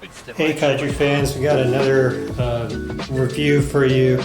Hey Kaiju fans, we got another review for you.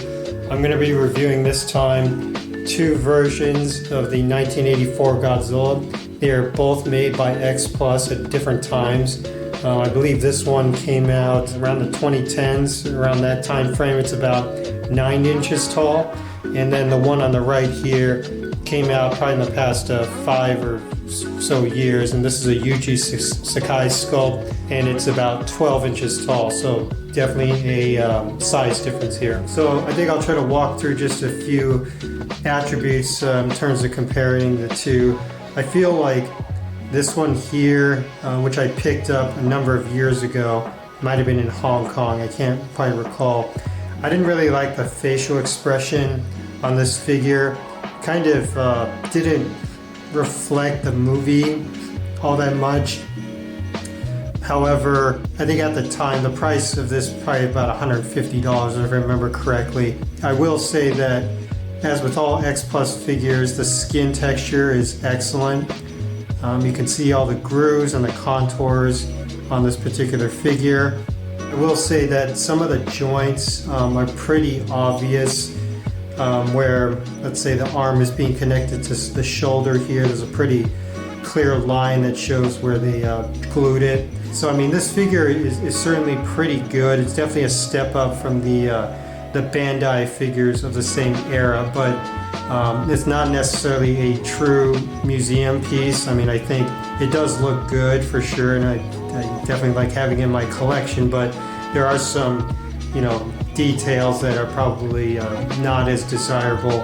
I'm going to be reviewing this time two versions of the 1984 Godzilla. They are both made by X-Plus at different times. I believe this one came out around the 2010s, around that time frame. It's about 9 inches tall. And then the one on the right here came out probably in the past 5 or so years, and this is a Yuji Sakai sculpt, and it's about 12 inches tall, so definitely a size difference here. So I think I'll try to walk through just a few attributes in terms of comparing the two. I feel like this one here, which I picked up a number of years ago, might have been in Hong Kong, I can't quite recall. I didn't really like the facial expression on this figure. Kind of didn't reflect the movie all that much. However, I think at the time the price of this probably about $150 if I remember correctly. I will say that as with all X-Plus figures, the skin texture is excellent. You can see all the grooves and the contours on this particular figure. I will say that some of the joints are pretty obvious. Where, let's say, the arm is being connected to the shoulder here, there's a pretty clear line that shows where they glued it. So, I mean, this figure is certainly pretty good. It's definitely a step up from the Bandai figures of the same era, but it's not necessarily a true museum piece. I mean, I think it does look good for sure, and I definitely like having it in my collection, but there are some, details that are probably not as desirable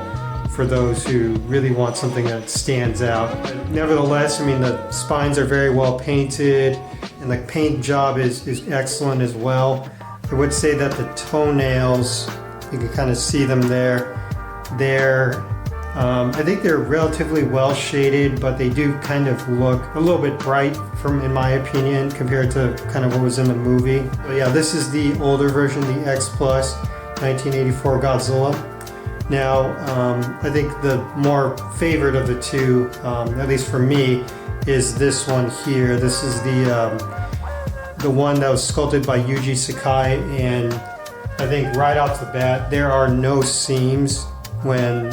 for those who really want something that stands out. But nevertheless, I mean, the spines are very well painted and the paint job is excellent as well. I would say that the toenails, you can kind of see them there. I think they're relatively well shaded, but they do kind of look a little bit bright in my opinion, compared to kind of what was in the movie. But yeah, this is the older version, the X-Plus 1984 Godzilla. Now, I think the more favorite of the two, at least for me, is this one here. This is the one that was sculpted by Yuji Sakai, and I think right off the bat, there are no seams when,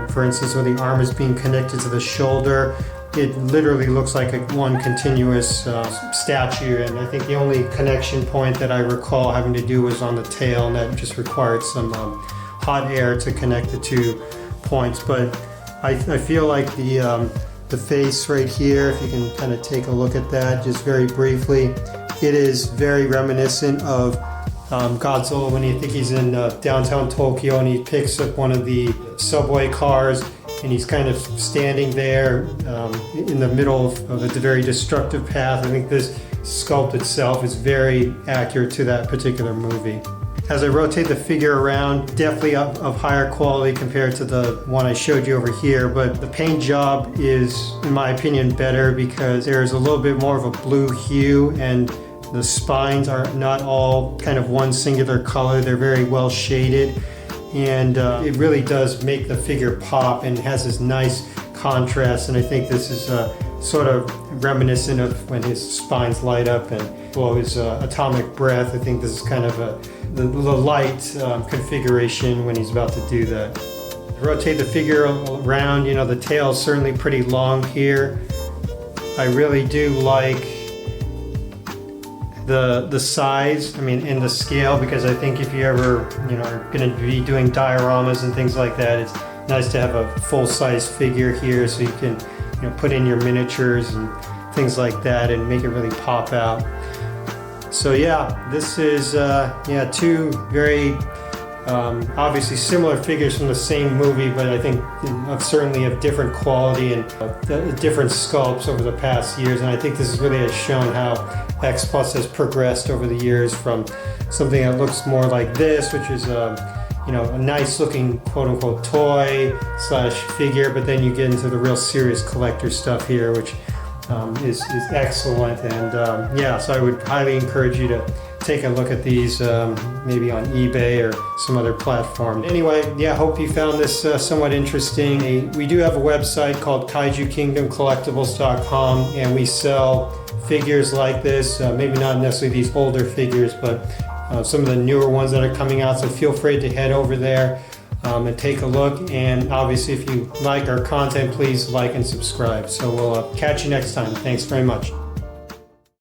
for instance, when the arm is being connected to the shoulder. It literally looks like one continuous statue, and I think the only connection point that I recall having to do was on the tail, and that just required some hot air to connect the two points. But I feel like the face right here, if you can kind of take a look at that just very briefly, it is very reminiscent of Godzilla when you think he's in downtown Tokyo and he picks up one of the subway cars and he's kind of standing there in the middle of a very destructive path. I think this sculpt itself is very accurate to that particular movie. As I rotate the figure around, definitely of higher quality compared to the one I showed you over here, but the paint job is, in my opinion, better because there's a little bit more of a blue hue, and the spines are not all kind of one singular color. They're very well shaded, and it really does make the figure pop and has this nice contrast. And I think this is sort of reminiscent of when his spines light up and blow his atomic breath. I think this is kind of the light configuration when he's about to do that. Rotate the figure around, the tail is certainly pretty long here. I really do like the size, and the scale, because I think if you ever are going to be doing dioramas and things like that, it's nice to have a full-size figure here so you can put in your miniatures and things like that and make it really pop out. So yeah, this is two very obviously similar figures from the same movie, but I think certainly of different quality and different sculpts over the past years. And I think this really has shown how X-Plus has progressed over the years from something that looks more like this, which is a nice looking quote-unquote toy slash figure, but then you get into the real serious collector stuff here, which is excellent. And so I would highly encourage you to take a look at these maybe on eBay or some other platform. Anyway, hope you found this somewhat interesting. We do have a website called KaijuKingdomCollectibles.com, and we sell figures like this. Maybe not necessarily these older figures, but some of the newer ones that are coming out. So feel free to head over there and take a look. And obviously, if you like our content, please like and subscribe. So we'll catch you next time. Thanks very much.